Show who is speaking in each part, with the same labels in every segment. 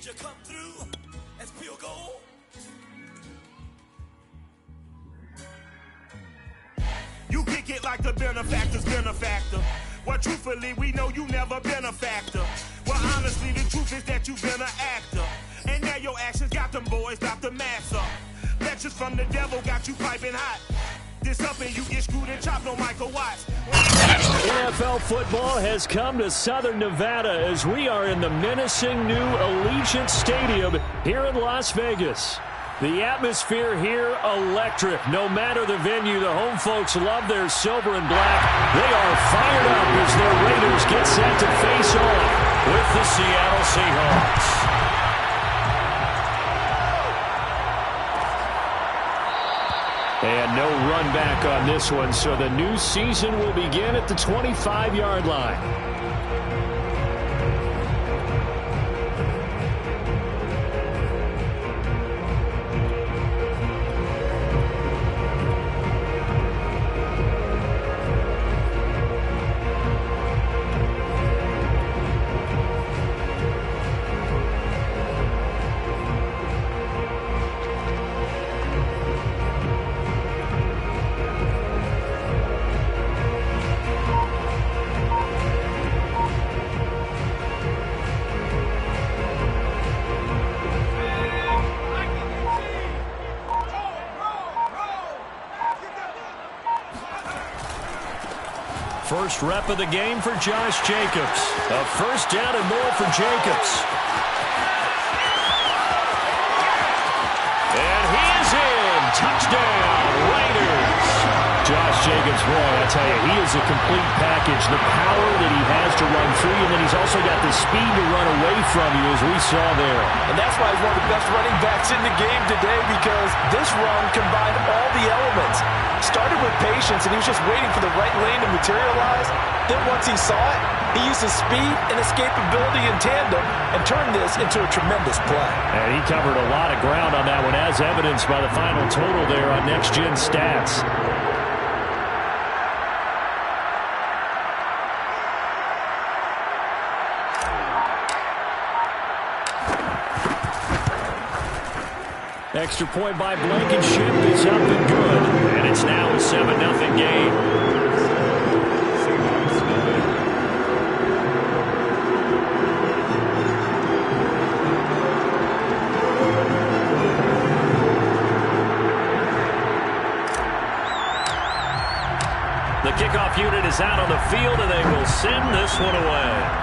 Speaker 1: Did you come through as pure gold?
Speaker 2: You kick it like the benefactor's benefactor. Well, truthfully, we know you never been a factor. Well, honestly, the truth is that you've been an actor. And now your actions got them boys, got the mass up. Lectures from the devil got you piping hot. This up and you get screwed and chopped on Michael Watts.
Speaker 3: NFL football has come to Southern Nevada as we are in the menacing new Allegiant Stadium here in Las Vegas. The atmosphere here, electric. No matter the venue, the home folks love their silver and black. They are fired up as their Raiders get set to face off with the Seattle Seahawks. And no run back on this one, so the new season will begin at the 25-yard line. First rep of the game for Josh Jacobs. A first down and more for Jacobs. And he is in. Touchdown, Raiders. Josh Jacobs, boy, I tell you, he is a complete package. The power that he has to run free, and then he's also got the speed to run away from you, as we saw there.
Speaker 4: And that's why he's one of the best running backs in the game today, because this run combined all the elements. Started with patience, and he was just waiting for the right lane to materialize. Then once he saw it, he used his speed and escapability in tandem and turned this into a tremendous play.
Speaker 3: And he covered a lot of ground on that one, as evidenced by the final total there on Next Gen Stats. Extra point by Blankenship is up and good. And it's now a 7-0 game. The kickoff unit is out on the field, and they will send this one away.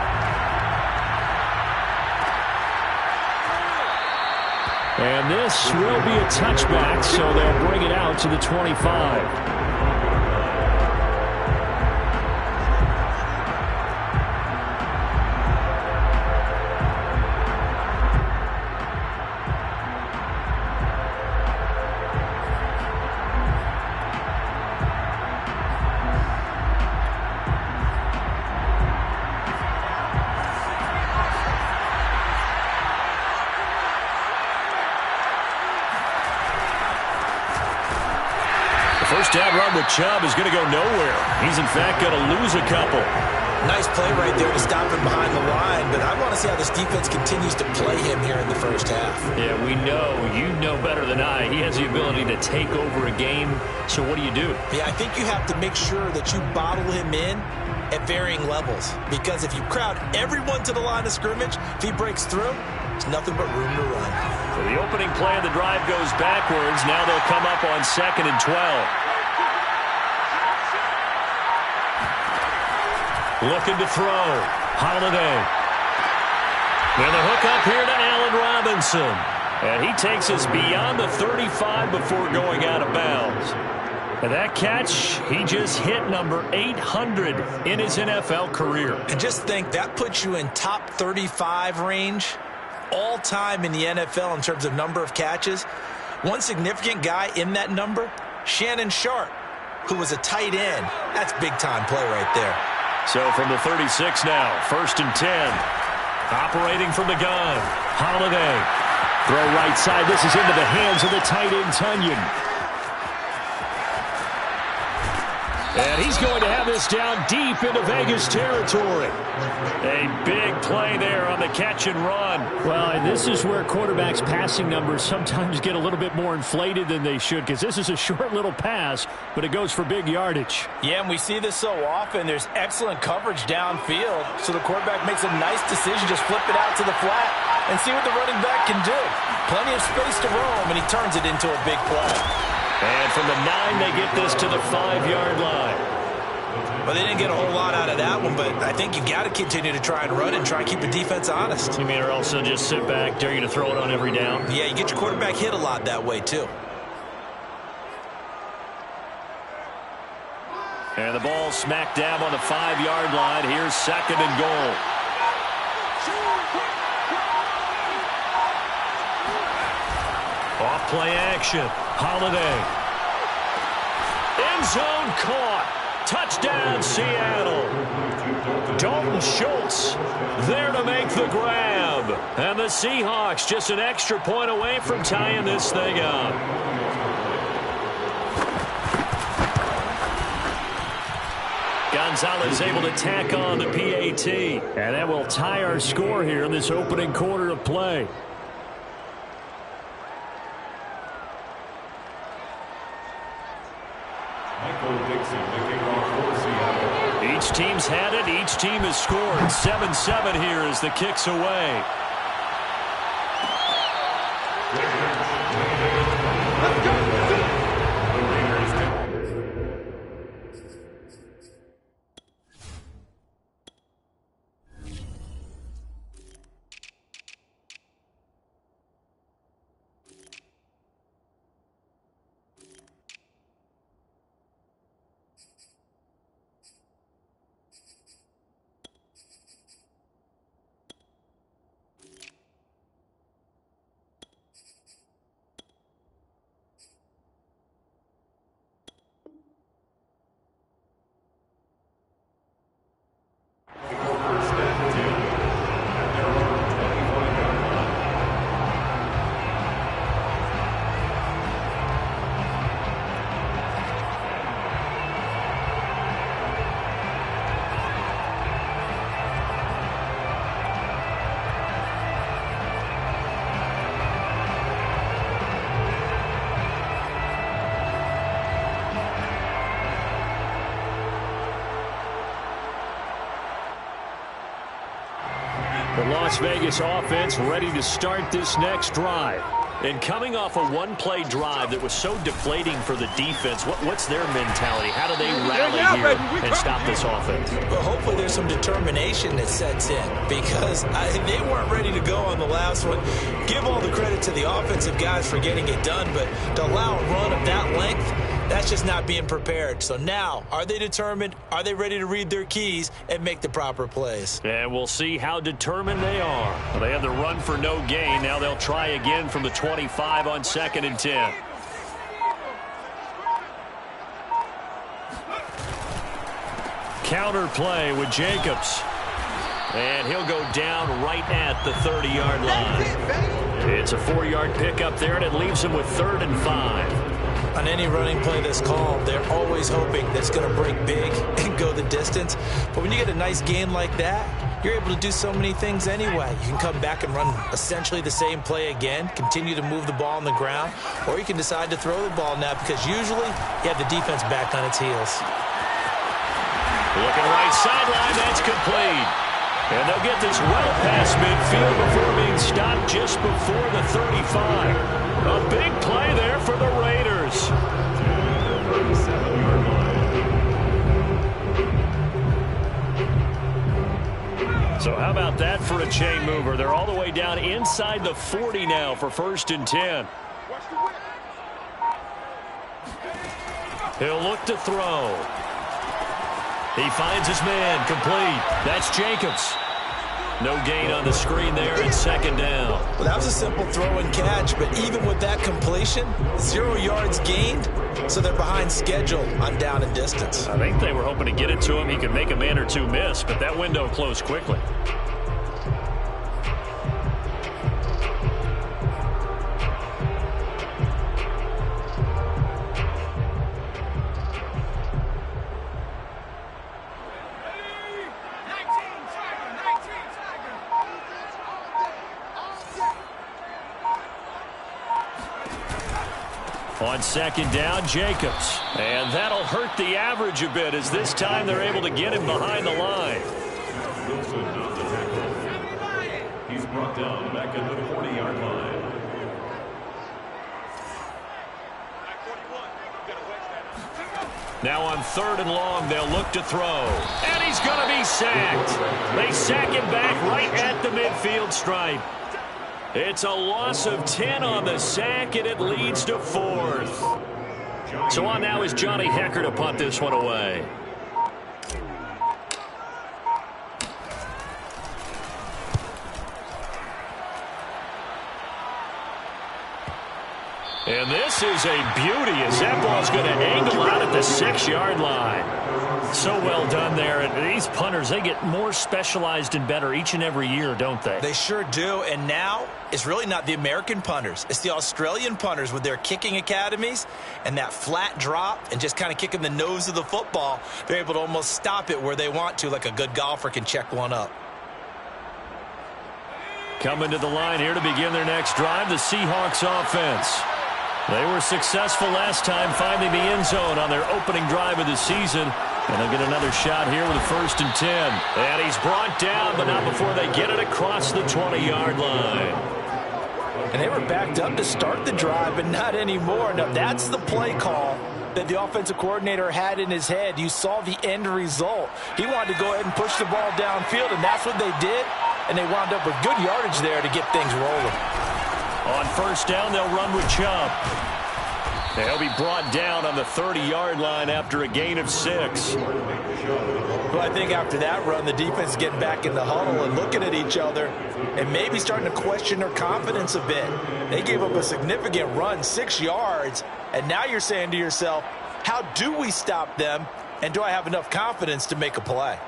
Speaker 3: And this will be a touchback, so they'll bring it out to the 25. First down run with Chubb is going to go nowhere. He's, in fact, going to lose a couple.
Speaker 4: Nice play right there to stop him behind the line, but I want to see how this defense continues to play him here in the first half.
Speaker 3: Yeah, we know. You know better than I. He has the ability to take over a game, so what do you do?
Speaker 4: Yeah, I think you have to make sure that you bottle him in at varying levels, because if you crowd everyone to the line of scrimmage, if he breaks through, there's nothing but room to run.
Speaker 3: So the opening play of the drive goes backwards. Now they'll come up on 2nd and 12. Looking to throw. Holiday. With a hook up here to Allen Robinson. And he takes us beyond the 35 before going out of bounds. And that catch, he just hit number 800 in his NFL career.
Speaker 4: And just think, that puts you in top 35 range all time in the NFL in terms of number of catches. One significant guy in that number, Shannon Sharp, who was a tight end. That's big-time play right there.
Speaker 3: So from the 36 now, 1st and 10. Operating from the gun. Holiday. Throw right side. This is into the hands of the tight end, Tunyon. And he's going to have this down deep into Vegas territory. A big play there on the catch and run. Well, and this is where quarterbacks' passing numbers sometimes get a little bit more inflated than they should, because this is a short little pass, but it goes for big yardage.
Speaker 4: Yeah, and we see this so often. There's excellent coverage downfield, so the quarterback makes a nice decision, just flip it out to the flat and see what the running back can do. Plenty of space to roam, and he turns it into a big play.
Speaker 3: And from the 9, they get this to the 5-yard line.
Speaker 4: Well, they didn't get a whole lot out of that one, but I think you got to continue to try and run and try and keep the defense honest.
Speaker 3: You mean or also just sit back, dare you to throw it on every down?
Speaker 4: Yeah, you get your quarterback hit a lot that way, too.
Speaker 3: And the ball smack dab on the 5-yard line. Here's 2nd and goal. Off play action. Holiday. End zone caught. Touchdown, Seattle. Dalton Schultz there to make the grab. And the Seahawks just an extra point away from tying this thing up. Gonzalez able to tack on the PAT. And that will tie our score here in this opening quarter of play. Each team's had it. Each team has scored. 7-7 here as the kick's away. The Las Vegas offense ready to start this next drive. And coming off a one-play drive that was so deflating for the defense, what's their mentality? How do they rally here and stop this offense?
Speaker 4: Well, hopefully there's some determination that sets in, because they weren't ready to go on the last one. Give all the credit to the offensive guys for getting it done, but to allow a run of that length, that's just not being prepared. So now, are they determined? Are they ready to read their keys and make the proper plays?
Speaker 3: And we'll see how determined they are. Well, they had the run for no gain. Now they'll try again from the 25 on 2nd and 10. Counter play with Jacobs. And he'll go down right at the 30-yard line. It's a 4-yard pickup there, and it leaves him with 3rd and 5.
Speaker 4: On any running play that's called, they're always hoping that it's going to break big and go the distance. But when you get a nice gain like that, you're able to do so many things anyway. You can come back and run essentially the same play again, continue to move the ball on the ground, or you can decide to throw the ball now, because usually you have the defense back on its heels.
Speaker 3: Looking right sideline, that's complete. And they'll get this well past midfield before being stopped just before the 35. A big play there for the Raiders. So how about that for a chain mover? They're all the way down inside the 40 now for 1st and 10. He'll look to throw. He finds his man, complete. That's Jacobs. No gain on the screen there, and 2nd down.
Speaker 4: Well, that was a simple throw and catch, but even with that completion, 0 yards gained, so they're behind schedule on down and distance.
Speaker 3: I think they were hoping to get it to him. He could make a man or two miss, but that window closed quickly. On second down, Jacobs. And that'll hurt the average a bit as this time they're able to get him behind the line.
Speaker 5: He's brought down back at the 40-yard line.
Speaker 3: Now on 3rd and long, they'll look to throw. And he's going to be sacked. They sack him back right at the midfield stripe. It's a loss of 10 on the sack, and it leads to 4th. So on now is Johnny Hecker to punt this one away. And this is a beauty as that ball's going to angle out at the 6-yard line. So well done there. And these punters, they get more specialized and better each and every year, don't they?
Speaker 6: They sure do. And now it's really not the American punters. It's the Australian punters with their kicking academies and that flat drop and just kind of kicking the nose of the football. They're able to almost stop it where they want to, like a good golfer can check one up.
Speaker 3: Coming to the line here to begin their next drive, the Seahawks offense. They were successful last time finding the end zone on their opening drive of the season. And they'll get another shot here with a 1st and 10. And he's brought down, but not before they get it across the 20-yard line.
Speaker 6: And they were backed up to start the drive, but not anymore. Now, that's the play call that the offensive coordinator had in his head. You saw the end result. He wanted to go ahead and push the ball downfield, and that's what they did. And they wound up with good yardage there to get things rolling.
Speaker 3: On 1st down, they'll run with Chubb. They'll be brought down on the 30-yard line after a gain of 6.
Speaker 6: Well, I think after that run, the defense is getting back in the huddle and looking at each other and maybe starting to question their confidence a bit. They gave up a significant run, 6 yards, and now you're saying to yourself, how do we stop them, and do I have enough confidence to make a play?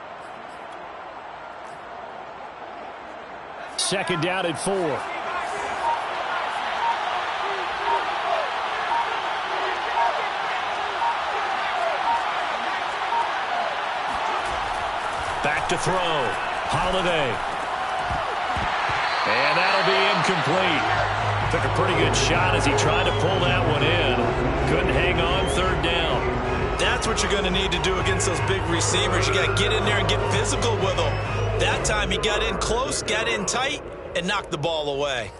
Speaker 3: 2nd down at 4. Back to throw. Holiday. And that'll be incomplete. Took a pretty good shot as he tried to pull that one in. Couldn't hang on 3rd down.
Speaker 6: That's what you're going to need to do against those big receivers. You got to get in there and get physical with them. That time he got in close, got in tight, and knocked the ball away.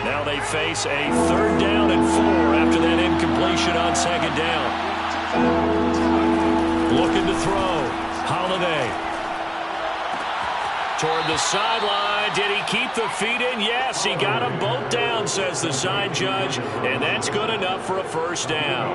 Speaker 3: Now they face a 3rd down and 4 after that incompletion on 2nd down. Looking to throw. Holiday. Toward the sideline. Did he keep the feet in? Yes, he got them both down, says the side judge. And that's good enough for a 1st down.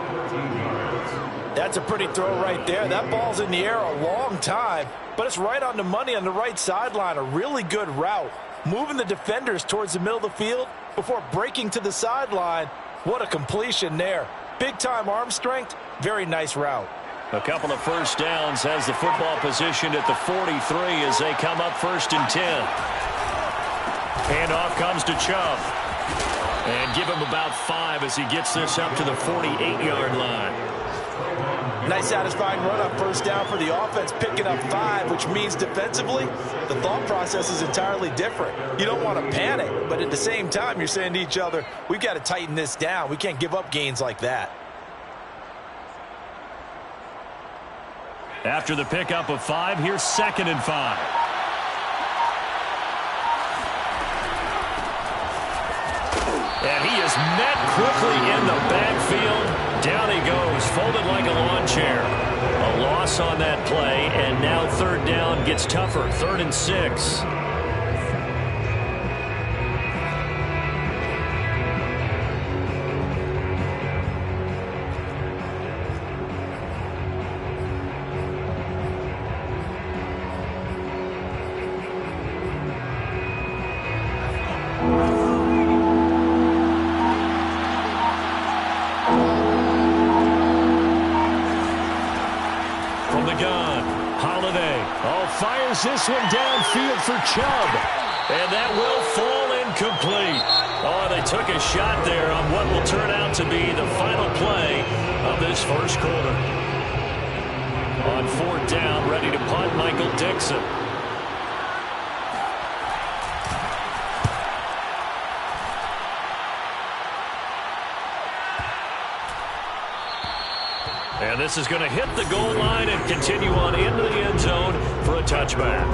Speaker 6: That's a pretty throw right there. That ball's in the air a long time, but it's right on the money on the right sideline. A really good route. Moving the defenders towards the middle of the field before breaking to the sideline. What a completion there. Big-time arm strength. Very nice route.
Speaker 3: A couple of 1st downs has the football positioned at the 43 as they come up 1st and 10. Handoff comes to Chubb. And give him about 5 as he gets this up to the 48-yard line.
Speaker 6: Nice satisfying run on 1st down for the offense, picking up 5, which means defensively, the thought process is entirely different. You don't want to panic, but at the same time, you're saying to each other, we've got to tighten this down. We can't give up gains like that.
Speaker 3: After the pickup of 5, here's 2nd and 5. And he is met quickly in the backfield. Down he goes, folded like a lawn chair. A loss on that play, and now 3rd down gets tougher. 3rd and 6. This one downfield for Chubb. And that will fall incomplete. Oh, they took a shot there on what will turn out to be the final play of this 1st quarter. On 4th down, ready to punt, Michael Dixon. And this is going to hit the goal line and continue on into the end zone for a touchback.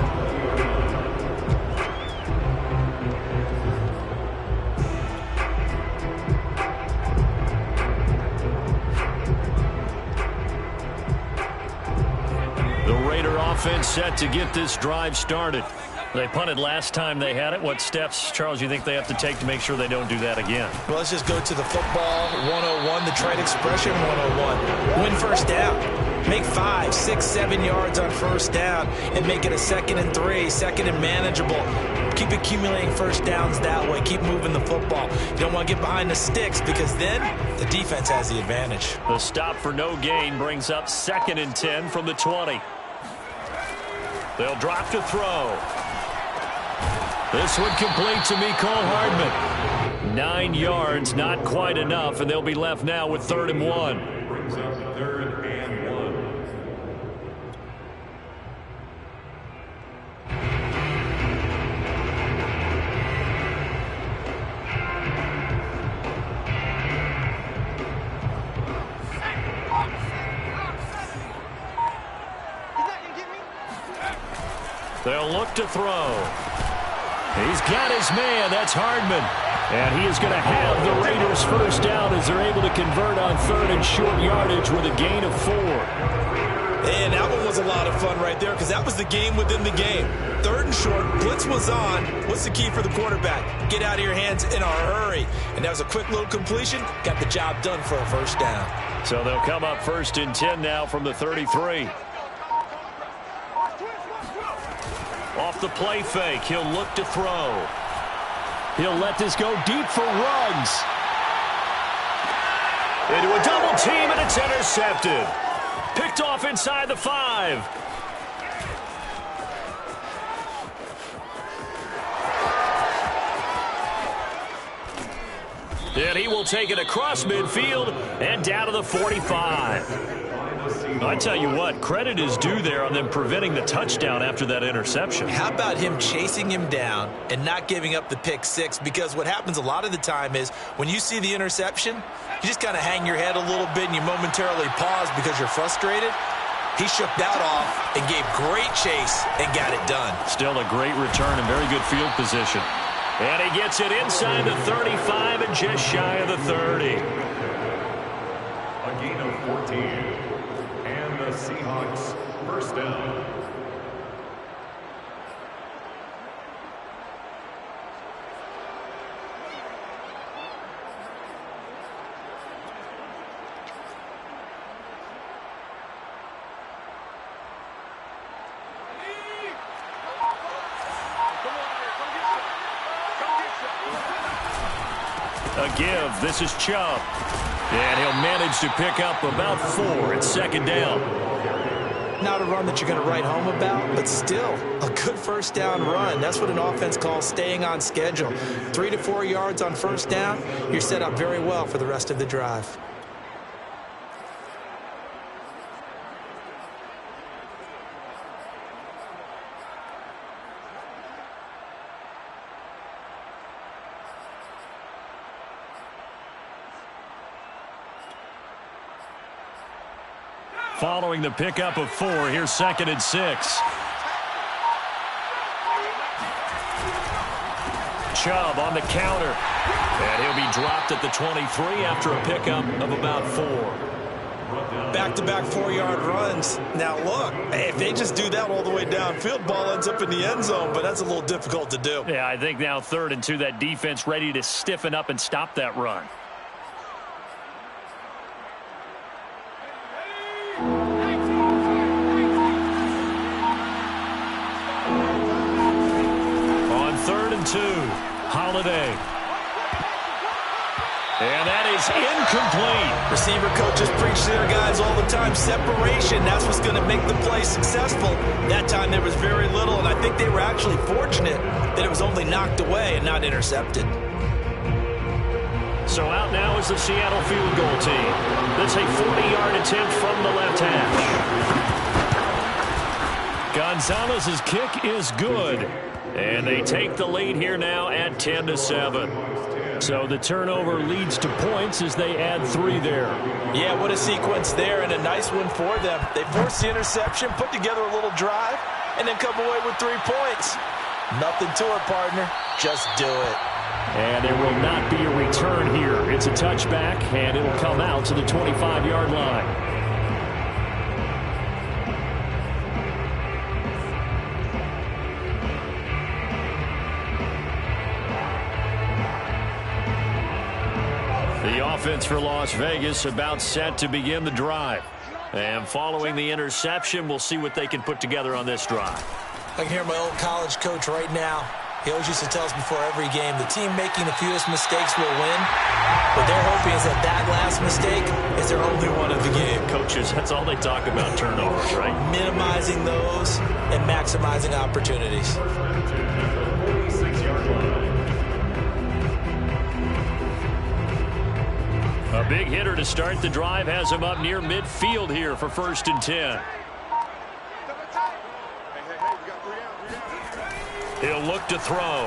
Speaker 3: The Raider offense set to get this drive started. They punted last time they had it. What steps, Charles, you think they have to take to make sure they don't do that again?
Speaker 6: Well, let's just go to the football 101, the trade expression 101. Win first down. Make 5, 6, 7 yards on first down and make it a 2nd and 3, 2nd and manageable. Keep accumulating first downs that way. Keep moving the football. You don't want to get behind the sticks because then the defense has the advantage.
Speaker 3: The stop for no gain brings up 2nd and 10 from the 20. They'll drop to throw. This one complete to Mecole Hardman. 9 yards, not quite enough, and they'll be left now with 3rd and 1.
Speaker 5: Brings up 3rd and 1.
Speaker 3: They'll look to throw. He's got his man. That's Hardman. And he is going to have the Raiders first down as they're able to convert on 3rd and short yardage with a gain of 4.
Speaker 6: And that one was a lot of fun right there because that was the game within the game. 3rd and short, blitz was on. What's the key for the quarterback? Get out of your hands in a hurry. And that was a quick little completion. Got the job done for a first down.
Speaker 3: So they'll come up 1st and 10 now from the 33. Off the play fake, he'll look to throw. He'll let this go deep for Ruggs. Into a double team, and it's intercepted. Picked off inside the 5. And he will take it across midfield and down to the 45. I tell you what, credit is due there on them preventing the touchdown after that interception.
Speaker 6: How about him chasing him down and not giving up the pick 6? Because what happens a lot of the time is when you see the interception, you just kind of hang your head a little bit and you momentarily pause because you're frustrated. He shook that off and gave great chase and got it done.
Speaker 3: Still a great return and very good field position. And he gets it inside the 35 and just shy of the 30.
Speaker 5: A gain of 14. And the Seahawks first down.
Speaker 3: A give. This is Chubb. And he'll manage to pick up about 4 at 2nd down.
Speaker 6: Not a run that you're going to write home about, but still a good first down run. That's what an offense calls staying on schedule. 3 to 4 yards on first down, you're set up very well for the rest of the drive.
Speaker 3: Following the pickup of 4, here's 2nd and 6. Chubb on the counter. And he'll be dropped at the 23 after a pickup of about 4.
Speaker 6: Back-to-back 4-yard runs. Now, look, if they just do that all the way downfield, ball ends up in the end zone, but that's a little difficult to do.
Speaker 3: Yeah, I think now 3rd and 2, that defense ready to stiffen up and stop that run. On 3rd and 2, Holiday. And that is incomplete.
Speaker 6: Receiver coaches preach to their guys all the time. Separation, that's what's going to make the play successful. That time there was very little, and I think they were actually fortunate that it was only knocked away and not intercepted.
Speaker 3: So out now is the Seattle field goal team. That's a 40-yard attempt from the left hash. Gonzalez's kick is good. And they take the lead here now at 10-7. So the turnover leads to points as they add 3 there.
Speaker 6: Yeah, what a sequence there, and a nice one for them. They force the interception, put together a little drive, and then come away with 3 points. Nothing to it, partner. Just do it.
Speaker 3: And there will not be a return here. It's a touchback, and it'll come out to the 25-yard line. The offense for Las Vegas about set to begin the drive. And following the interception, we'll see what they can put together on this drive.
Speaker 6: I can hear my old college coach right now. He always used to tell us before every game, the team making the fewest mistakes will win. What they're hoping is that that last mistake is their only one of the game.
Speaker 3: Coaches, that's all they talk about, turnovers, right? Minimizing
Speaker 6: those and maximizing opportunities.
Speaker 3: A big hitter to start the drive has him up near midfield here for 1st and 10. He'll look to throw.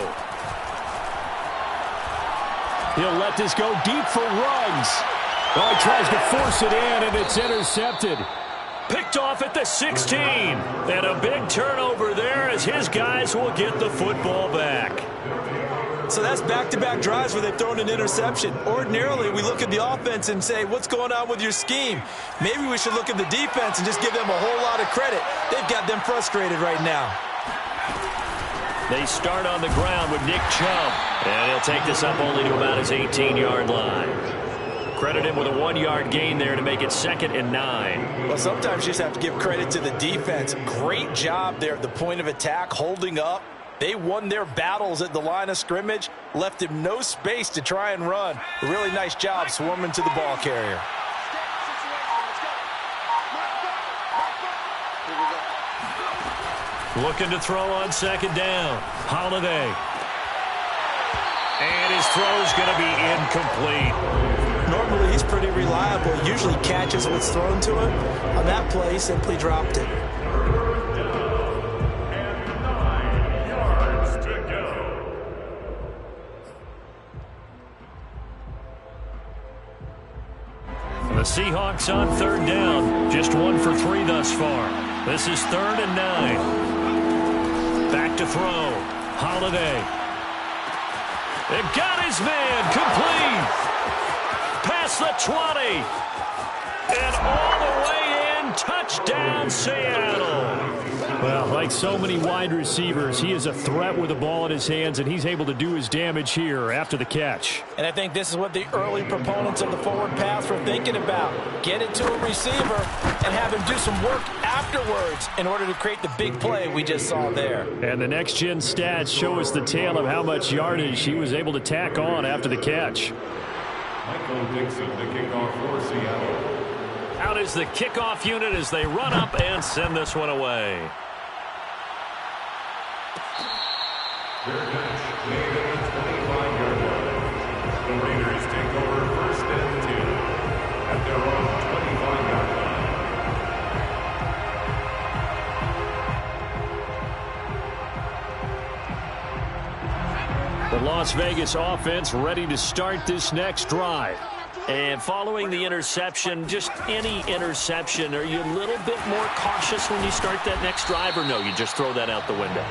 Speaker 3: He'll let this go deep for Ruggs. Oh, he tries to force it in, and it's intercepted. Picked off at the 16. And a big turnover there as his guys will get the football back.
Speaker 6: So that's back-to-back drives where they've thrown an interception. Ordinarily, we look at the offense and say, what's going on with your scheme? Maybe we should look at the defense and just give them a whole lot of credit. They've got them frustrated right now.
Speaker 3: They start on the ground with Nick Chubb. And he'll take this up only to about his 18-yard line. Credit him with a 1-yard gain there to make it 2nd and 9.
Speaker 6: Well, sometimes you just have to give credit to the defense. Great job there at the point of attack, holding up. They won their battles at the line of scrimmage, left him no space to try and run. A really nice job swarming to the ball carrier.
Speaker 3: Looking to throw on 2nd down. Holiday. And his throw's going to be incomplete.
Speaker 6: Normally, he's pretty reliable. Usually catches what's thrown to him. On that play, he simply dropped it.
Speaker 3: The Seahawks on 3rd down. Just 1 for 3 thus far. This is 3rd and 9. Back to throw. Holiday. It got his man. Complete. Past the 20. And all the way in. Touchdown, Seattle. Well, like so many wide receivers, he is a threat with the ball in his hands, and he's able to do his damage here after the catch.
Speaker 6: And I think this is what the early proponents of the forward pass were thinking about. Get it to a receiver and have him do some work afterwards in order to create the big play we just saw there.
Speaker 3: And the next-gen stats show us the tale of how much yardage he was able to tack on after the catch.
Speaker 5: Michael Dixon, the kickoff for Seattle.
Speaker 3: Out is the kickoff unit as they run up and send this one away.
Speaker 5: Their catch made at the 25-yard line. The Raiders take over 1st and 10 at their own 25-yard line.
Speaker 3: The Las Vegas offense ready to start this next drive. And following the interception, just any interception, are you a little bit more cautious when you start that next drive, or no, you just throw that out the window?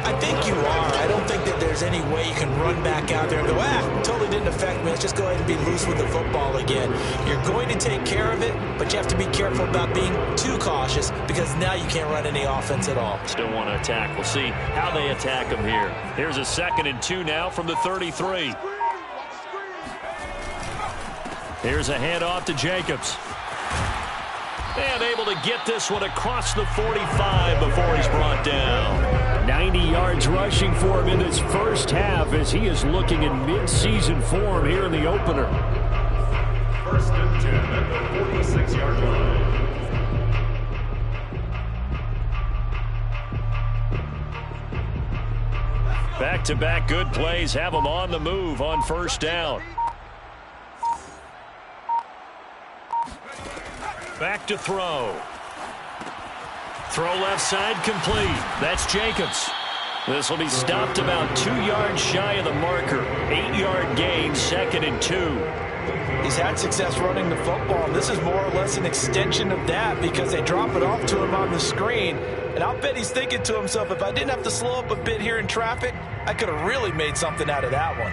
Speaker 6: I think you are. I don't think that there's any way you can run back out there and go, totally didn't affect me. Let's just go ahead and be loose with the football again. You're going to take care of it, but you have to be careful about being too cautious because now you can't run any offense at all.
Speaker 3: Still want to attack. We'll see how they attack them here. Here's a 2nd and 2 now from the 33. Here's a handoff to Jacobs. And able to get this one across the 45 before he's brought down. 90 yards rushing for him in this first half as he is looking in mid-season form here in the opener.
Speaker 5: 1st and 10 at the 46-yard line.
Speaker 3: Back-to-back good plays have him on the move on 1st down. Back to throw. Throw left side complete. That's Jacobs. This will be stopped about 2 yards shy of the marker. 8-yard gain, 2nd and 2.
Speaker 6: He's had success running the football, and this is more or less an extension of that because they drop it off to him on the screen. And I'll bet he's thinking to himself, if I didn't have to slow up a bit here in traffic, I could have really made something out of that one.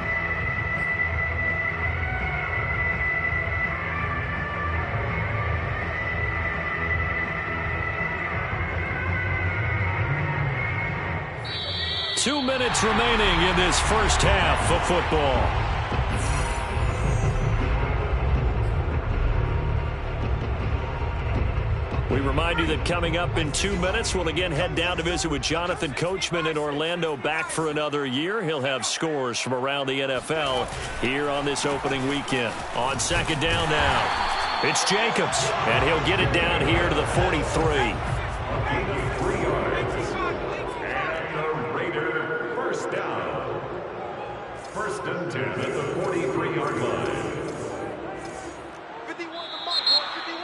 Speaker 3: Two minutes remaining in this first half of football. We remind you that coming up in 2 minutes, we'll again head down to visit with Jonathan Coachman in Orlando, back for another year. He'll have scores from around the NFL here on this opening weekend. On second down now, it's Jacobs, and he'll get it down here to the 43.
Speaker 5: First and 10 at the 43-yard line.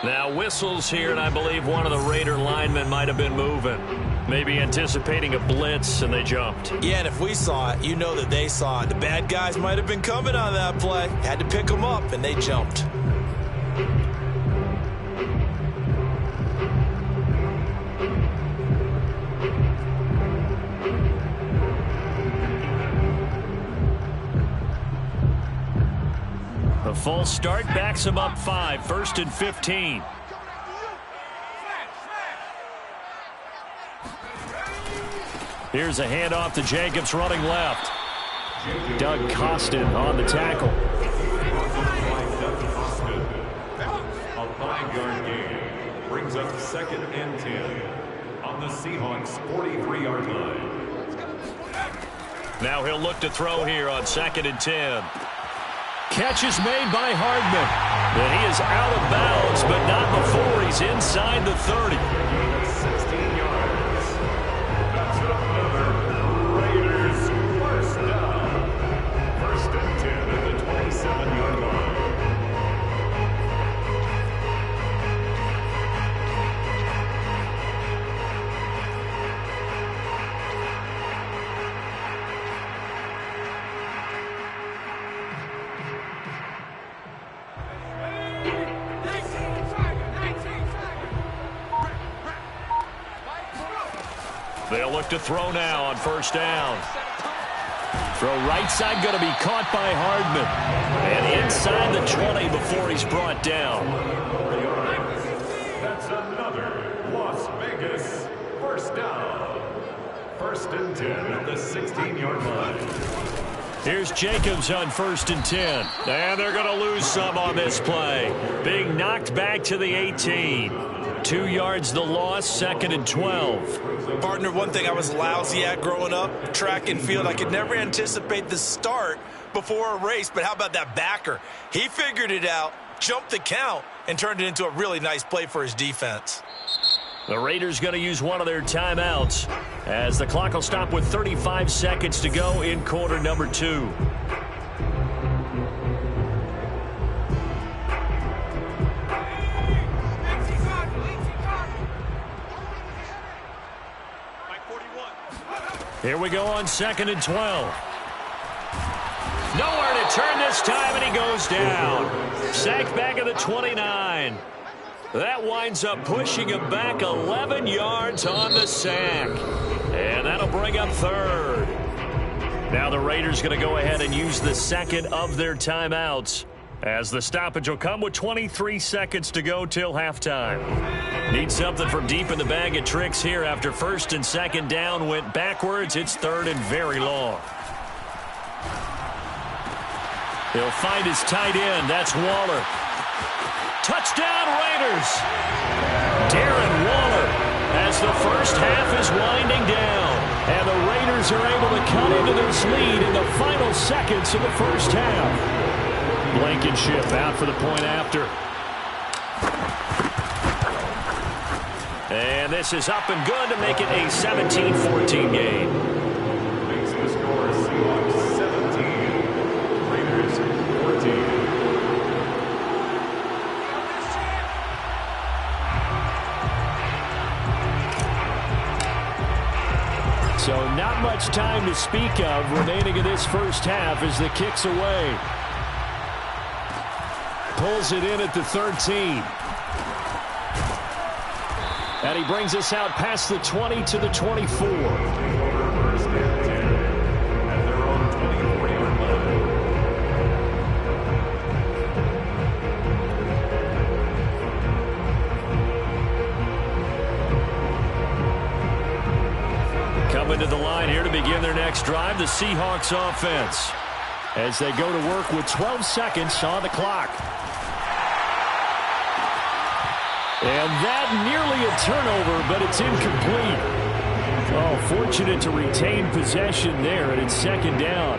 Speaker 3: Now whistles here, and I believe one of the Raider linemen might have been moving. Maybe anticipating a blitz, and they jumped.
Speaker 6: Yeah, and if we saw it, you know that they saw it. The bad guys might have been coming on that play. Had to pick them up, and they jumped.
Speaker 3: The false start backs him up 5, 1st and 15. Here's a handoff to Jacobs running left. Doug Costin on the tackle.
Speaker 5: A 5-yard gain brings up 2nd and 10 on the Seahawks 43-yard line.
Speaker 3: Now he'll look to throw here on 2nd and 10. Catch is made by Hardman. But he is out of bounds, but not before he's inside the 30.
Speaker 5: 16 yards. That's another Raiders first down. 1st and 10 at the 27-yard line.
Speaker 3: They'll look to throw now on 1st down. Throw right side, going to be caught by Hardman. And inside the 20 before he's brought down.
Speaker 5: That's another Las Vegas first down. 1st and 10 at the 16-yard line.
Speaker 3: Here's Jacobs on 1st and 10. And they're going to lose some on this play. Being knocked back to the 18. 2 yards the loss, 2nd and 12.
Speaker 6: Partner, one thing I was lousy at growing up, track and field, I could never anticipate the start before a race, but how about that backer? He figured it out, jumped the count, and turned it into a really nice play for his defense.
Speaker 3: The Raiders going to use one of their timeouts as the clock will stop with 35 seconds to go in quarter number 2. Here we go on 2nd and 12. Nowhere to turn this time, and he goes down. Sacked back at the 29. That winds up pushing him back 11 yards on the sack. And that'll bring up 3rd. Now the Raiders going to go ahead and use the 2nd of their timeouts, as the stoppage will come with 23 seconds to go till halftime. Need something from deep in the bag of tricks here after 1st and 2nd down went backwards. It's 3rd and very long. He'll find his tight end. That's Waller. Touchdown Raiders! Darren Waller as the first half is winding down. And the Raiders are able to cut into this lead in the final seconds of the first half. Blankenship out for the point after. And this is up and good to make it a 17-14 game.
Speaker 5: Makes the score Seahawks 17, Raiders 14.
Speaker 3: So not much time to speak of remaining in this first half as the kick's away. Pulls it in at the 13. And he brings us out past the 20 to the 24.
Speaker 5: First and 10 at their own 24-yard line.
Speaker 3: Coming to the line here to begin their next drive, the Seahawks offense, as they go to work with 12 seconds on the clock. And that nearly a turnover, but it's incomplete. Oh, fortunate to retain possession there, and it's second down.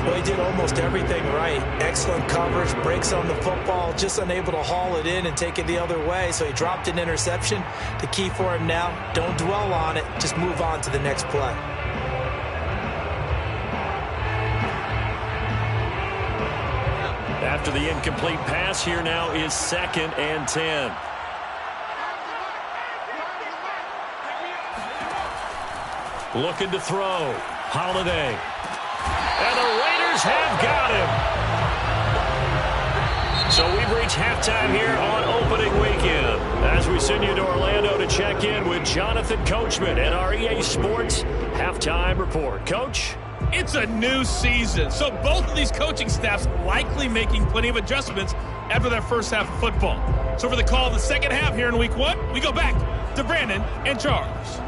Speaker 6: Well, he did almost everything right. Excellent coverage, breaks on the football, just unable to haul it in and take it the other way, so he dropped an interception. The key for him now, don't dwell on it, just move on to the next play.
Speaker 3: After the incomplete pass, here now is second and 10. Looking to throw. Holiday. And the Raiders have got him. So we've reached halftime here on opening weekend, as we send you to Orlando to check in with Jonathan Coachman at our EA Sports Halftime Report. Coach?
Speaker 7: It's a new season, so both of these coaching staffs likely making plenty of adjustments after their first half of football. So for the call of the second half here in week one, we go back to Brandon and Charles.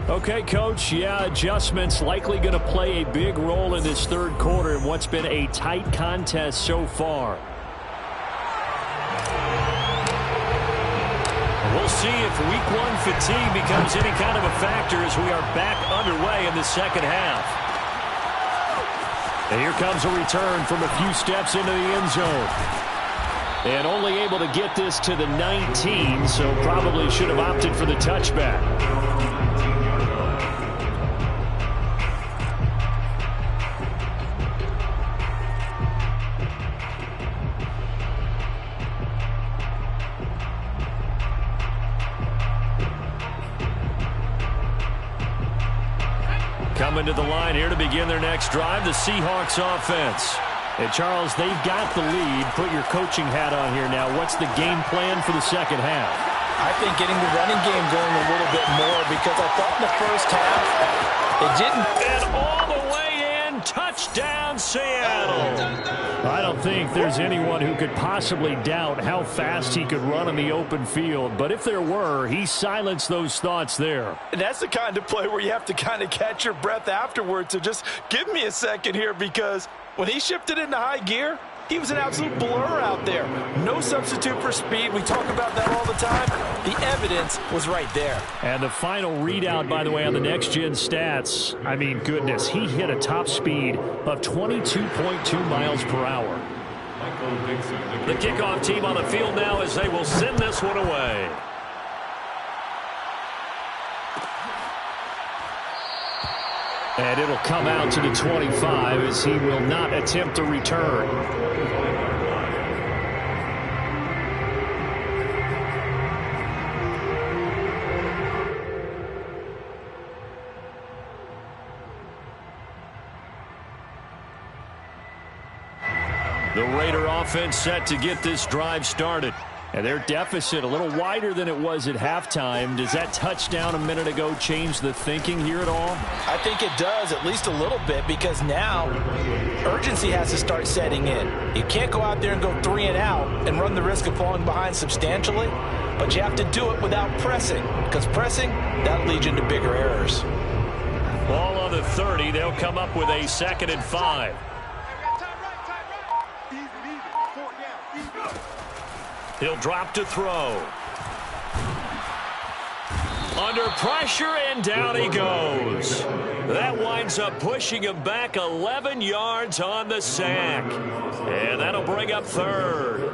Speaker 3: Okay, Coach, yeah, adjustments likely going to play a big role in this third quarter in what's been a tight contest so far. We'll see if week one fatigue becomes any kind of a factor as we are back underway in the second half. And here comes a return from a few steps into the end zone. And only able to get this to the 19, so probably should have opted for the touchback. Coming to the line here to begin their next drive, the Seahawks offense. And Charles, they've got the lead. Put your coaching hat on here now. What's the game plan for the second half?
Speaker 6: I think getting the running game going a little bit more, because I thought in the first half they didn't.
Speaker 3: And all the way in, touchdown Seattle. I don't think there's anyone who could possibly doubt how fast he could run in the open field. But if there were, he silenced those thoughts there.
Speaker 4: And that's the kind of play where you have to kind of catch your breath afterwards. So just give me a second here, because when he shifted into high gear, he was an absolute blur out there. No substitute for speed. We talk about that all the time. The evidence was right there.
Speaker 3: And the final readout, by the way, on the next-gen stats, I mean, goodness, he hit a top speed of 22.2 miles per hour. The kickoff team on the field now as they will send this one away. And it'll come out to the 25 as he will not attempt to return. The Raider offense set to get this drive started. And their deficit a little wider than it was at halftime. Does that touchdown a minute ago change the thinking here at all?
Speaker 6: I think it does, at least a little bit, because now urgency has to start setting in. You can't go out there and go 3 and out and run the risk of falling behind substantially, but you have to do it without pressing, because pressing, that'll lead you into bigger errors.
Speaker 3: Ball on the 30. They'll come up with a 2nd and 5. He'll drop to throw. Under pressure, and down he goes. That winds up pushing him back 11 yards on the sack. And that'll bring up 3rd.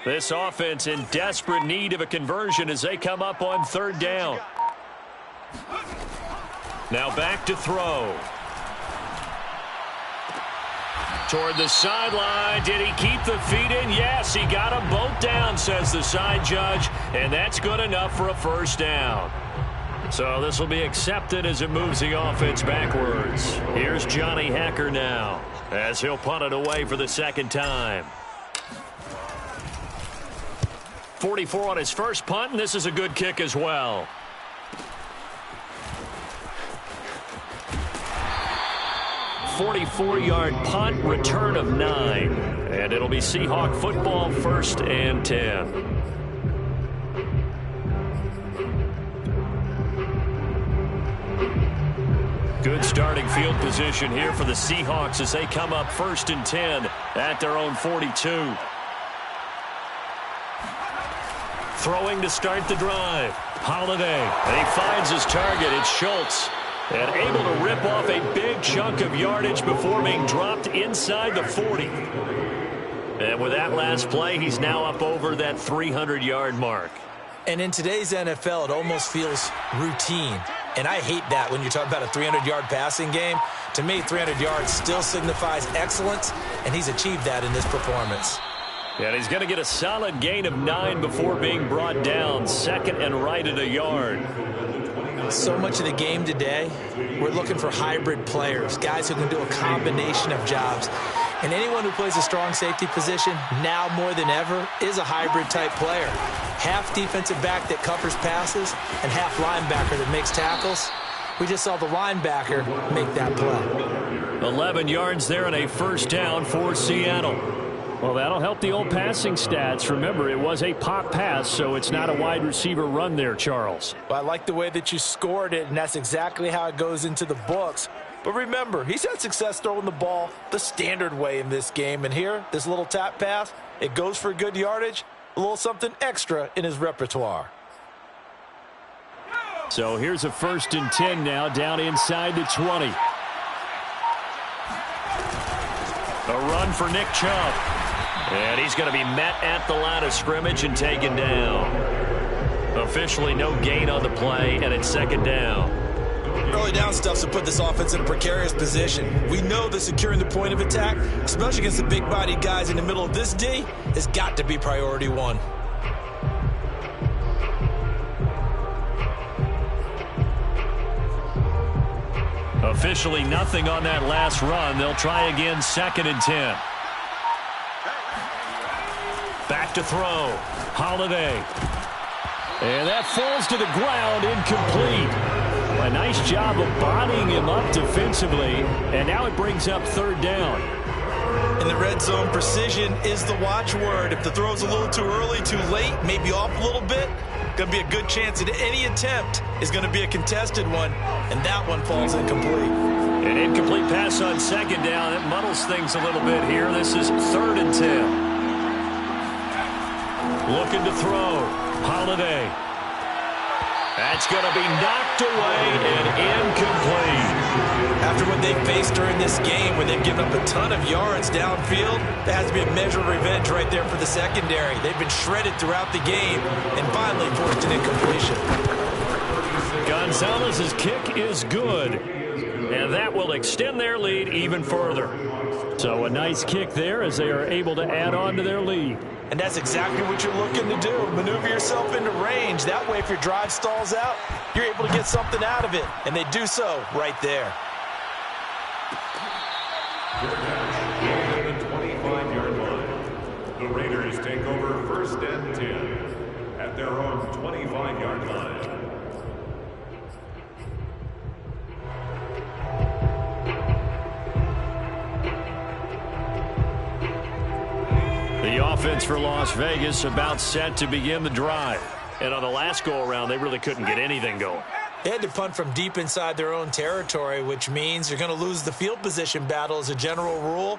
Speaker 3: This offense in desperate need of a conversion as they come up on 3rd down. Now back to throw. Toward the sideline. Did he keep the feet in? Yes, he got them both down, says the side judge, and that's good enough for a 1st down. So this will be accepted as it moves the offense backwards. Here's Johnny Hacker now as he'll punt it away for the 2nd time. 44 on his first punt, and this is a good kick as well. .44-yard punt, return of 9. And it'll be Seahawk football, 1st and 10. Good starting field position here for the Seahawks as they come up 1st and 10 at their own 42. Throwing to start the drive. Holiday. And he finds his target. It's Schultz. And able to rip off a big chunk of yardage before being dropped inside the 40. And with that last play, he's now up over that 300-yard mark.
Speaker 6: And in today's NFL, it almost feels routine. And I hate that when you talk about a 300-yard passing game. To me, 300 yards still signifies excellence, and he's achieved that in this performance.
Speaker 3: And he's going to get a solid gain of 9 before being brought down. 2nd and right at a yard.
Speaker 6: So much of the game today, we're looking for hybrid players, guys who can do a combination of jobs. And anyone who plays a strong safety position, now more than ever, is a hybrid-type player. Half defensive back that covers passes and half linebacker that makes tackles. We just saw the linebacker make that play.
Speaker 3: 11 yards there and a 1st down for Seattle. Well, that'll help the old passing stats. Remember, it was a pop pass, so it's not a wide receiver run there, Charles.
Speaker 6: Well, I like the way that you scored it, and that's exactly how it goes into the books. But remember, he's had success throwing the ball the standard way in this game. And here, this little tap pass, it goes for good yardage, a little something extra in his repertoire.
Speaker 3: So here's a 1st and 10 now, down inside the 20. A run for Nick Chubb. And he's going to be met at the line of scrimmage and taken down. Officially no gain on the play, and it's 2nd down.
Speaker 6: Early down stuff's to put this offense in a precarious position. We know that securing the point of attack, especially against the big-bodied guys in the middle of this D, has got to be priority 1.
Speaker 3: Officially nothing on that last run. They'll try again, 2nd and 10. Back to throw. Holiday. And that falls to the ground, incomplete. A nice job of bodying him up defensively, and now it brings up 3rd down.
Speaker 6: In the red zone, precision is the watchword. If the throw's a little too early, too late, maybe off a little bit, going to be a good chance that any attempt is going to be a contested one, and that one falls incomplete.
Speaker 3: An incomplete pass on 2nd down. It muddles things a little bit here. This is 3rd and 10. Looking to throw. Holiday. That's going to be knocked away and incomplete.
Speaker 6: After what they faced during this game, where they've given up a ton of yards downfield, there has to be a measure of revenge right there for the secondary. They've been shredded throughout the game and finally forced an incompletion.
Speaker 3: Gonzalez's kick is good, and that will extend their lead even further. So a nice kick there as they are able to add on to their lead.
Speaker 6: And that's exactly what you're looking to do. Maneuver yourself into range. That way, if your drive stalls out, you're able to get something out of it. And they do so right there.
Speaker 5: At the 25-yard line, the Raiders take over 1st and 10 at their own 25-yard line.
Speaker 3: The offense for Las Vegas about set to begin the drive. And on the last go-around, they really couldn't get anything going.
Speaker 6: They had to punt from deep inside their own territory, which means you're going to lose the field position battle as a general rule.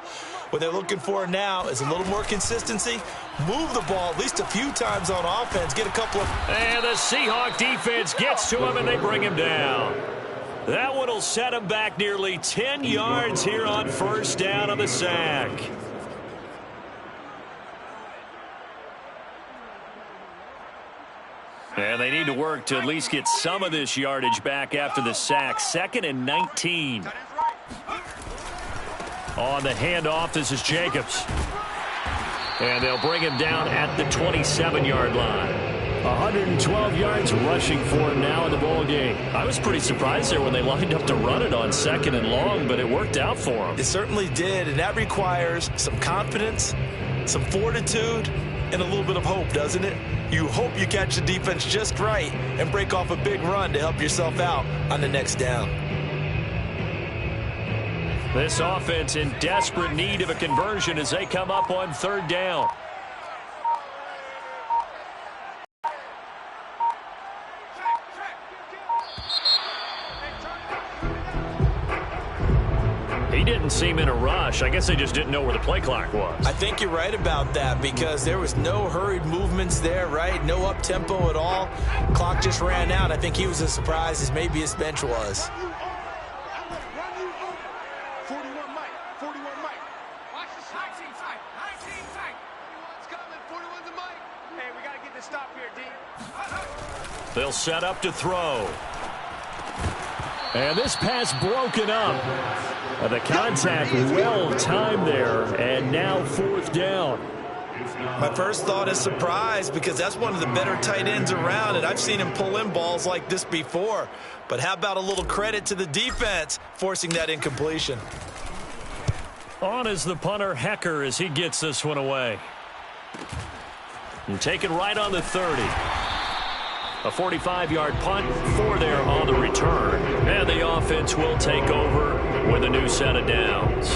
Speaker 6: What they're looking for now is a little more consistency. Move the ball at least a few times on offense. Get a couple of...
Speaker 3: And the Seahawk defense gets to him, and they bring him down. That one will set him back nearly 10 yards here on 1st down on the sack. And they need to work to at least get some of this yardage back after the sack. 2nd and 19. On the handoff, this is Jacobs. And they'll bring him down at the 27-yard line. 112 yards rushing for him now in the ball game. I was pretty surprised there when they lined up to run it on 2nd and long, but it worked out for him.
Speaker 6: It certainly did, and that requires some confidence, some fortitude, and a little bit of hope, doesn't it? You hope you catch the defense just right and break off a big run to help yourself out on the next down.
Speaker 3: This offense in desperate need of a conversion as they come up on 3rd down. He didn't seem in a rush. I guess they just didn't know where the play clock was.
Speaker 6: I think you're right about that because there was no hurried movements there, right? No up-tempo at all. Clock just ran out. I think he was as surprised as maybe his bench was.
Speaker 2: 41 Mike. 41 Mike. Watch the side. 19 side. 41's coming. 41's a Mike. Hey, we got to get this stop here, D.
Speaker 3: They'll set up to throw. And this pass broken up. The contact well timed there, and now 4th down.
Speaker 6: My first thought is surprise because that's one of the better tight ends around, and I've seen him pull in balls like this before. But how about a little credit to the defense forcing that incompletion?
Speaker 3: On is the punter, Hecker, as he gets this one away. And taken right on the 30. A 45-yard punt, 4 there on the return. And the offense will take over with a new set of downs.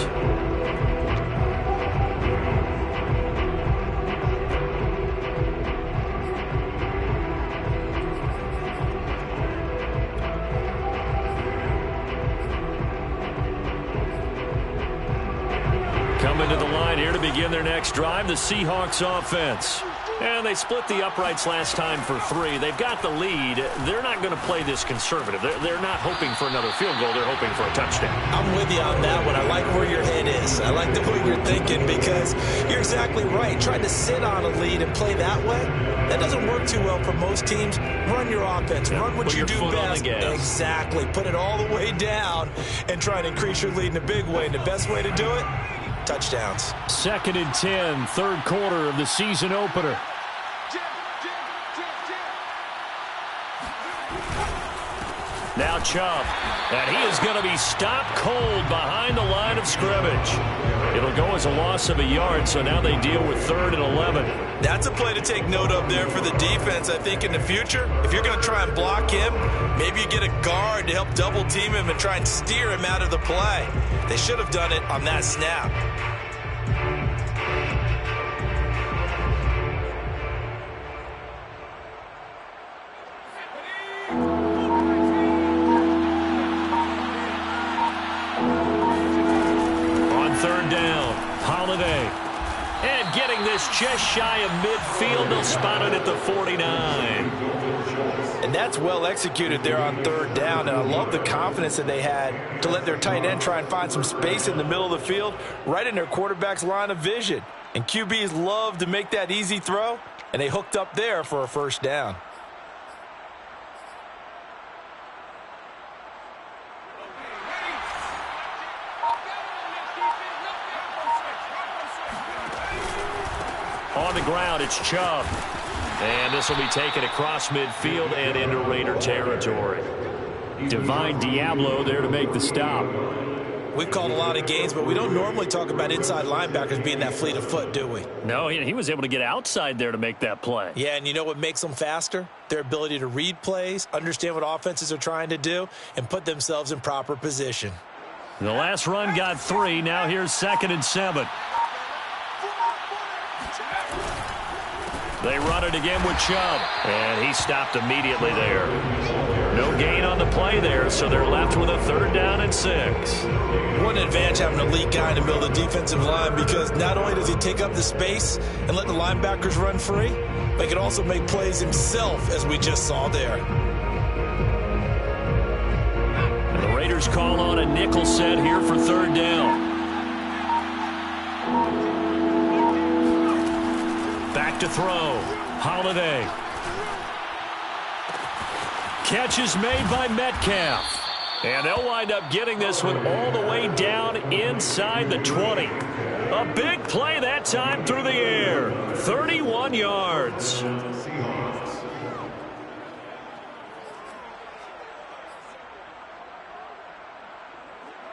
Speaker 3: Coming to the line here to begin their next drive, the Seahawks offense. And they split the uprights last time for 3. They've got the lead. They're not going to play this conservative. They're not hoping for another field goal. They're hoping for a touchdown.
Speaker 6: I'm with you on that one. I like where your head is. I like the way you're thinking because you're exactly right. Trying to sit on a lead and play that way, that doesn't work too well for most teams. Run your offense. Run what you do best. Exactly. Put it all the way down and try and increase your lead in a big way. And the best way to do it, touchdowns.
Speaker 3: 2nd and 10, 3rd quarter of the season opener. Now Chubb, and he is going to be stopped cold behind the line of scrimmage. It'll go as a loss of a yard, so now they deal with 3rd and 11.
Speaker 6: That's a play to take note of there for the defense. I think in the future, if you're going to try and block him, maybe you get a guard to help double team him and try and steer him out of the play. They should have done it on that snap.
Speaker 3: And getting this just shy of midfield, they'll spot it at the 49.
Speaker 6: And that's well executed there on 3rd down. And I love the confidence that they had to let their tight end try and find some space in the middle of the field, right in their quarterback's line of vision. And QBs love to make that easy throw, and they hooked up there for a 1st down.
Speaker 3: On the ground, it's Chubb. And this will be taken across midfield and into Raider territory. Divine Diablo there to make the stop.
Speaker 6: We've called a lot of games, but we don't normally talk about inside linebackers being that fleet of foot, do we?
Speaker 3: No, he was able to get outside there to make that play.
Speaker 6: Yeah, and you know what makes them faster? Their ability to read plays, understand what offenses are trying to do, and put themselves in proper position.
Speaker 3: The last run got 3. Now here's 2nd and 7. They run it again with Chubb, and he stopped immediately there. No gain on the play there, so they're left with a 3rd down and 6.
Speaker 6: What an advantage having an elite guy in the middle of the defensive line, because not only does he take up the space and let the linebackers run free, but he can also make plays himself, as we just saw there.
Speaker 3: And the Raiders call on a nickel set here for 3rd down. Back to throw. Holiday. Catch is made by Metcalf. And they'll wind up getting this one all the way down inside the 20. A big play that time through the air. 31 yards.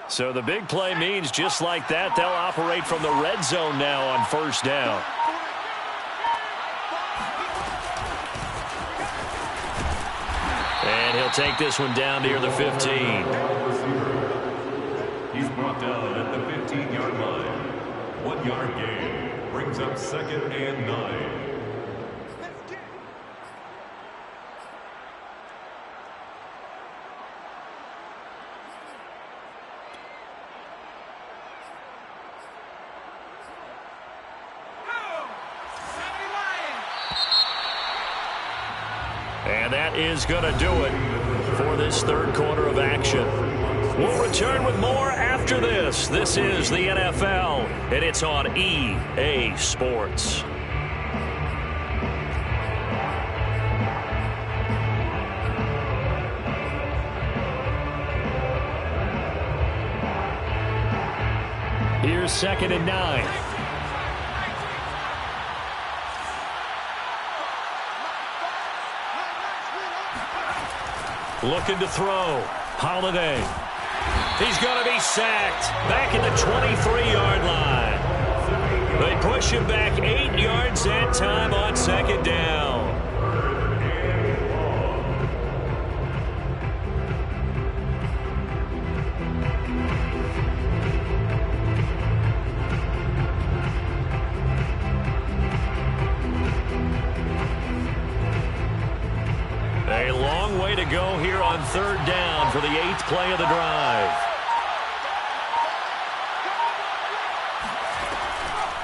Speaker 3: So the big play means just like that, they'll operate from the red zone now on first down. And he'll take this one down near the 15.
Speaker 5: He's brought down at the 15-yard line. 1 yard gain brings up 2nd and 9.
Speaker 3: And that is going to do it for this third quarter of action. We'll return with more after this. This is the NFL, and it's on EA Sports. Here's 2nd and 9. Looking to throw. Holiday. He's going to be sacked. Back at the 23-yard line. They push him back 8 yards that time on 2nd down. A long way to go here on 3rd down for the 8th play of the drive.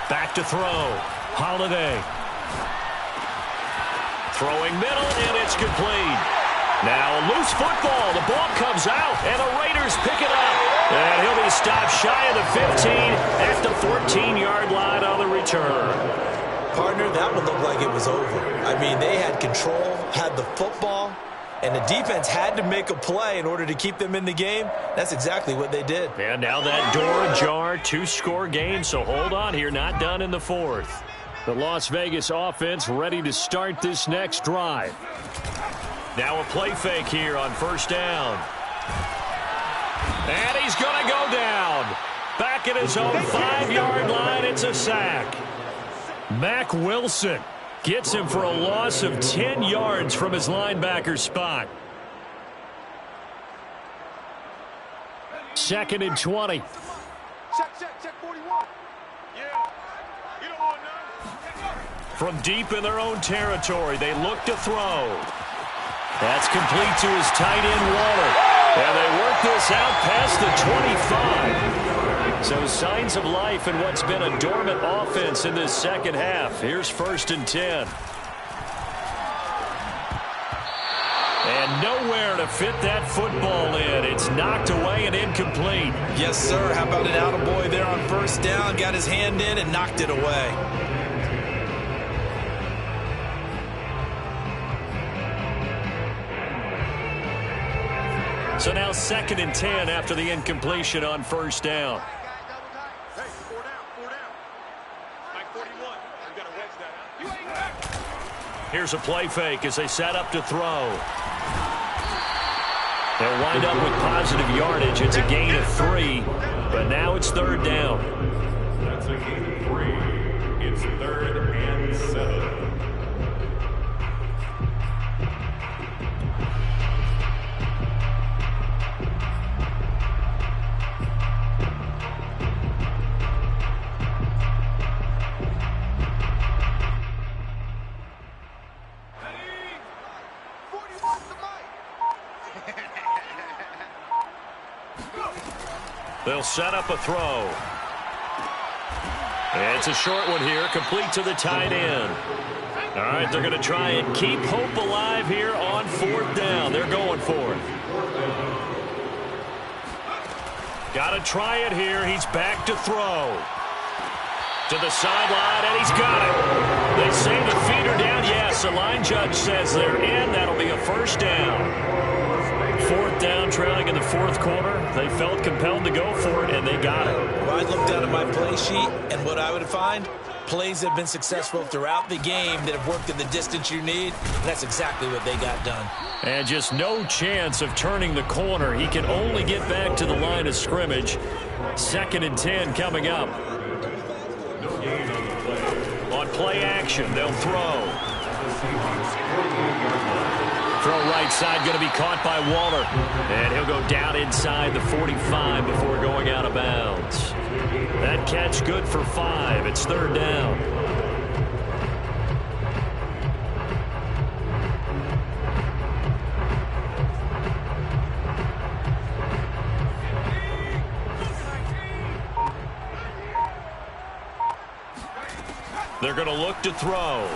Speaker 3: Back to throw. Holiday. Throwing middle, and it's complete. Now a loose football. The ball comes out, and the Raiders pick it up. And he'll be stopped shy of the 15 at the 14-yard line on the return.
Speaker 6: Partner, that one looked like it was over. I mean, they had control, had the football, and the defense had to make a play in order to keep them in the game. That's exactly what they did.
Speaker 3: And now that door ajar, 2-score game, so hold on here, not done in the 4th. The Las Vegas offense ready to start this next drive. Now a play fake here on 1st down. And he's going to go down. Back at his own 5-yard line, it's a sack. Mack Wilson gets him for a loss of 10 yards from his linebacker spot. 2nd and 20.
Speaker 1: Check 41. Yeah. You don't want none.
Speaker 3: From deep in their own territory, they look to throw. That's complete to his tight end, Waller. And they work this out past the 25. So signs of life in what's been a dormant offense in this second half. Here's 1st and 10. And nowhere to fit that football in. It's knocked away and incomplete.
Speaker 6: Yes, sir. How about an attaboy there on 1st down? Got his hand in and knocked it away.
Speaker 3: So now 2nd and 10 after the incompletion on 1st down.
Speaker 1: Hey, 4 down. Mike 41. You got to wedge that out. You ain't back.
Speaker 3: Here's a play fake as they set up to throw. They'll wind up with positive yardage. It's a gain of 3, but now it's 3rd down.
Speaker 5: That's a gain of 3. It's 3rd and 7.
Speaker 3: They'll set up a throw. And it's a short one here, complete to the tight end. All right, they're going to try and keep hope alive here on 4th down. They're going for it. Got to try it here. He's back to throw. To the sideline, and he's got it. They say the feet are down. Yes, Offensive line judge says they're in. That'll be a first down. Fourth down, trailing in the fourth quarter. They felt compelled to go for it, and they got it.
Speaker 6: Well, I looked down at my play sheet, and what I would find, plays have been successful throughout the game that have worked in the distance you need. And that's exactly what they got done.
Speaker 3: And just no chance of turning the corner. He can only get back to the line of scrimmage. 2nd and 10 coming up. On play action, they'll throw. Throw right side, going to be caught by Waller. And he'll go down inside the 45 before going out of bounds. That catch good for 5. It's 3rd down. They're going to look to throw.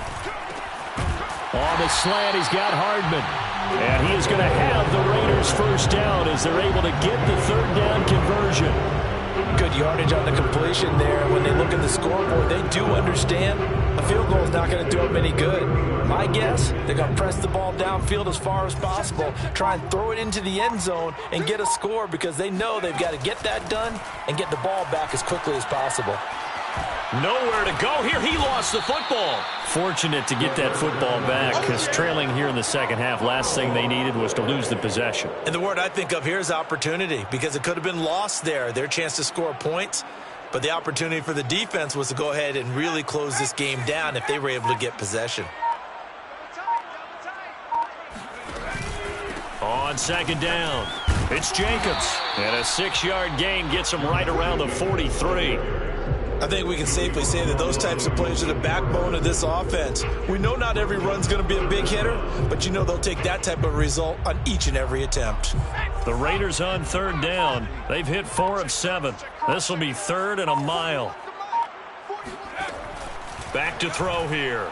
Speaker 3: On the slant, he's got Hardman. And he is going to have the Raiders first down as they're able to get the 3rd down conversion.
Speaker 6: Good yardage on the completion there. When they look at the scoreboard, they do understand a field goal is not going to do them any good. My guess, they're going to press the ball downfield as far as possible, try and throw it into the end zone and get a score because they know they've got to get that done and get the ball back as quickly as possible.
Speaker 3: Nowhere to go here. He lost the football. Fortunate to get that football back because trailing here in the second half, last thing they needed was to lose the possession.
Speaker 6: And the word I think of here is opportunity because it could have been lost there, their chance to score points. But the opportunity for the defense was to go ahead and really close this game down if they were able to get possession.
Speaker 3: On 2nd down, it's Jacobs. And a 6-yard gain gets him right around the 43.
Speaker 6: I think we can safely say that those types of plays are the backbone of this offense. We know not every run's going to be a big hitter, but you know they'll take that type of result on each and every attempt.
Speaker 3: The Raiders on 3rd down. They've hit 4 of 7. This will be 3rd and a mile. Back to throw here.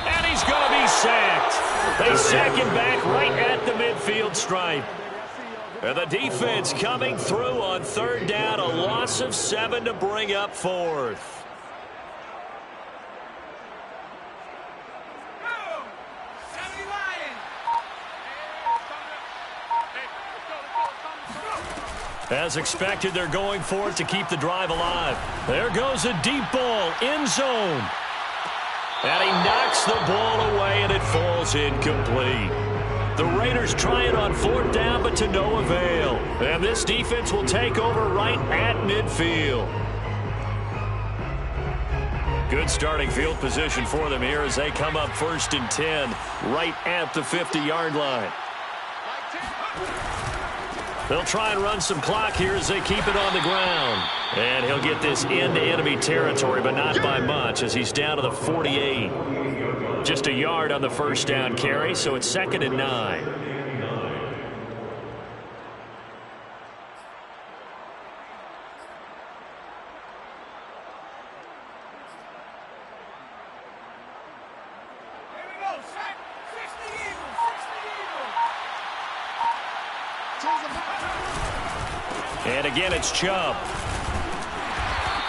Speaker 3: And he's going to be sacked. They sack him back right at the midfield stripe. And the defense coming through on 3rd down. A loss of 7 to bring up 4th. As expected, they're going for it to keep the drive alive. There goes a deep ball, end zone. And he knocks the ball away, and it falls incomplete. The Raiders try it on 4th down, but to no avail. And this defense will take over right at midfield. Good starting field position for them here as they come up 1st and 10, right at the 50-yard line. They'll try and run some clock here as they keep it on the ground. And he'll get this into enemy territory, but not by much as he's down to the 48. Just a yard on the 1st down carry, so it's 2nd and 9. And again, it's Chubb.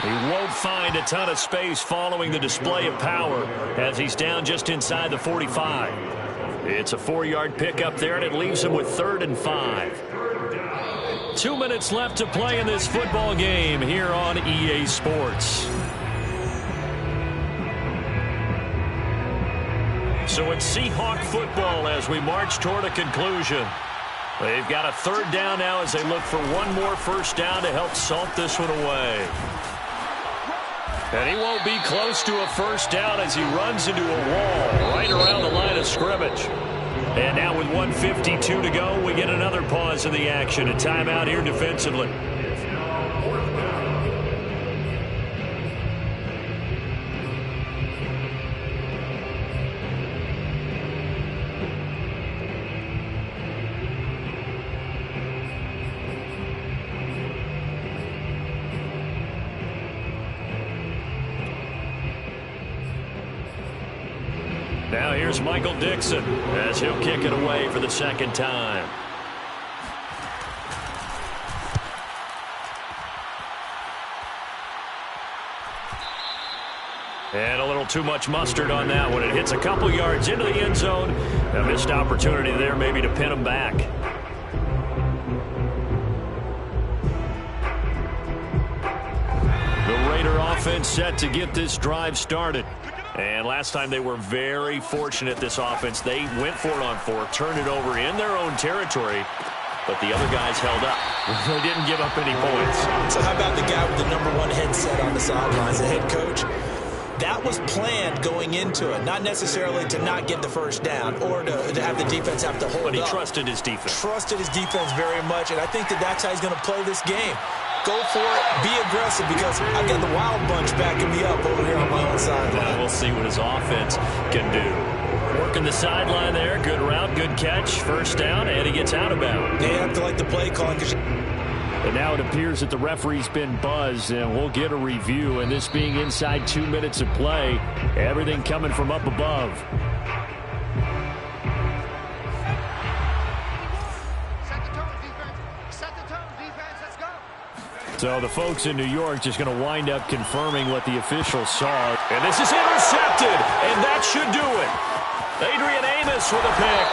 Speaker 3: He won't find a ton of space following the display of power as he's down just inside the 45. It's a 4-yard pickup there, and it leaves him with 3rd and 5. 2 minutes left to play in this football game here on EA Sports. So it's Seahawk football as we march toward a conclusion. They've got a 3rd down now as they look for one more 1st down to help salt this one away. And he won't be close to a 1st down as he runs into a wall right around the line of scrimmage. And now with 1:52 to go, we get another pause in the action. A timeout here defensively. Now here's Michael Dixon as he'll kick it away for the 2nd time. And a little too much mustard on that one. It hits a couple yards into the end zone. A missed opportunity there maybe to pin them back. The Raider offense set to get this drive started. And last time they were very fortunate, this offense. They went for it on 4, turned it over in their own territory, but the other guys held up. They didn't give up any points.
Speaker 6: So how about the guy with the #1 headset on the sidelines, the head coach? That was planned going into it, not necessarily to not get the first down or to have the defense have to hold up.
Speaker 3: But he trusted his defense.
Speaker 6: Trusted his defense very much, and I think that's how he's going to play this game. Go for it, be aggressive, because I've got the Wild Bunch backing me up over here on my own sideline.
Speaker 3: We'll see what his offense can do. Working the sideline there, good route, good catch, first down, and he gets out of bounds.
Speaker 6: They have to like the play calling.
Speaker 3: And now it appears that the referee's been buzzed, and we'll get a review. And this being inside 2 minutes of play, everything coming from up above. So the folks in New York just going to wind up confirming what the officials saw. And this is intercepted, and that should do it. Adrian Amos with a pick.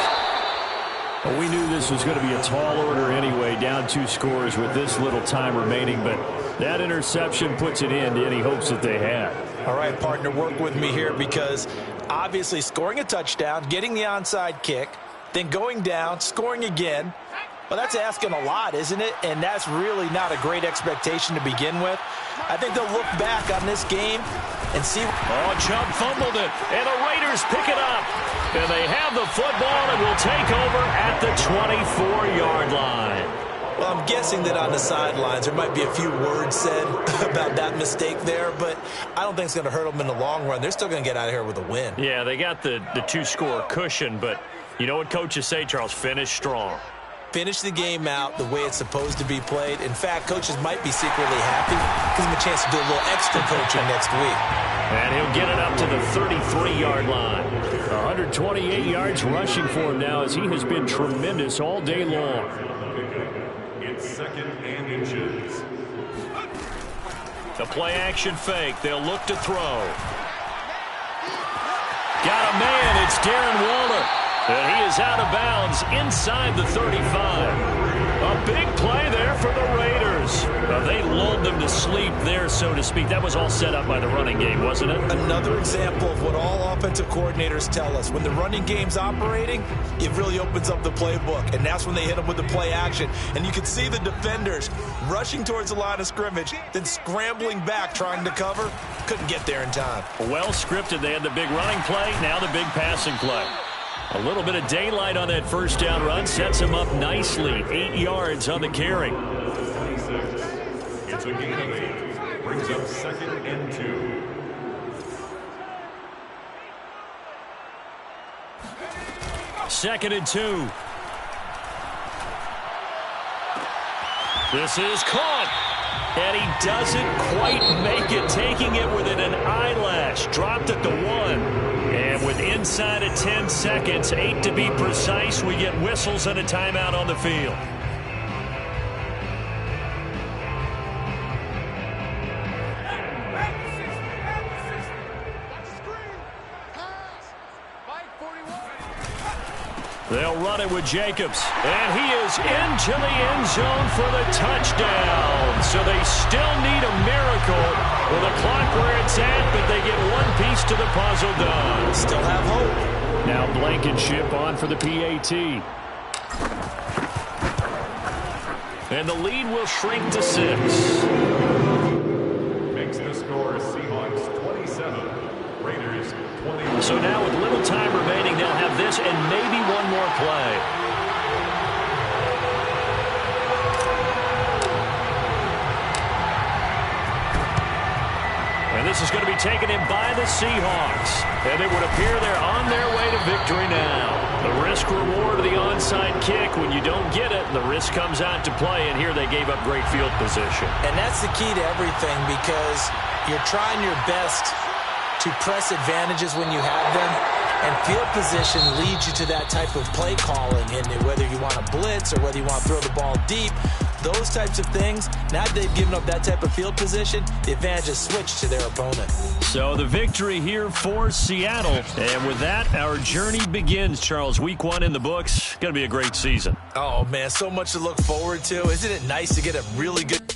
Speaker 3: Well, we knew this was going to be a tall order anyway, down 2 scores with this little time remaining, but that interception puts an end to any hopes that they had.
Speaker 6: All right, partner, work with me here, because obviously scoring a touchdown, getting the onside kick, then going down, scoring again, well, that's asking a lot, isn't it? And that's really not a great expectation to begin with. I think they'll look back on this game and see.
Speaker 3: Oh, Chubb fumbled it, and the Raiders pick it up. And they have the football and will take over at the 24-yard line.
Speaker 6: Well, I'm guessing that on the sidelines there might be a few words said about that mistake there, but I don't think it's going to hurt them in the long run. They're still going to get out of here with a win.
Speaker 3: Yeah, they got the 2-score cushion, but you know what coaches say, Charles? Finish strong.
Speaker 6: Finish the game out the way it's supposed to be played. In fact, coaches might be secretly happy. Gives them a chance to do a little extra coaching next week.
Speaker 3: And he'll get it up to the 33-yard line. 128 yards rushing for him now, as he has been tremendous all day long.
Speaker 5: It's 2nd and inches.
Speaker 3: The play-action fake. They'll look to throw. Got a man. It's Darren Waller. And he is out of bounds inside the 35. A big play there for the Raiders. They lulled them to sleep there, so to speak. That was all set up by the running game, wasn't it?
Speaker 6: Another example of what all offensive coordinators tell us. When the running game's operating, it really opens up the playbook. And that's when they hit them with the play action. And you can see the defenders rushing towards the line of scrimmage, then scrambling back, trying to cover. Couldn't get there in time.
Speaker 3: Well scripted. They had the big running play, now the big passing play. A little bit of daylight on that first down run sets him up nicely. 8 yards on the carry.
Speaker 5: 26. It's a gain of 8. Brings up 2nd and 2.
Speaker 3: Second and 2. This is caught. And he doesn't quite make it, taking it within an eyelash. Dropped at the 1. And with inside of 10 seconds, 8 to be precise, we get whistles and a timeout on the field. They'll run it with Jacobs. And he is into the end zone for the touchdown. So they still need a miracle with the clock where it's at, but they get one piece to the puzzle done.
Speaker 6: Still have hope.
Speaker 3: Now Blankenship on for the PAT. And the lead will shrink to 6.
Speaker 5: Makes the score Seahawks 27. Raiders 20.
Speaker 3: So now with little time remaining, they'll have this and maybe one more play. And this is going to be taken in by the Seahawks. And it would appear they're on their way to victory now. The risk reward of the onside kick. When you don't get it, the risk comes out to play. And here they gave up great field position.
Speaker 6: And that's the key to everything, because you're trying your best to press advantages when you have them. And field position leads you to that type of play calling. And whether you want to blitz or whether you want to throw the ball deep, those types of things, now that they've given up that type of field position, the advantage is switched to their opponent.
Speaker 3: So the victory here for Seattle. And with that, our journey begins, Charles. Week 1 in the books. Going to be a great season.
Speaker 6: Oh, man, so much to look forward to. Isn't it nice to get a really good...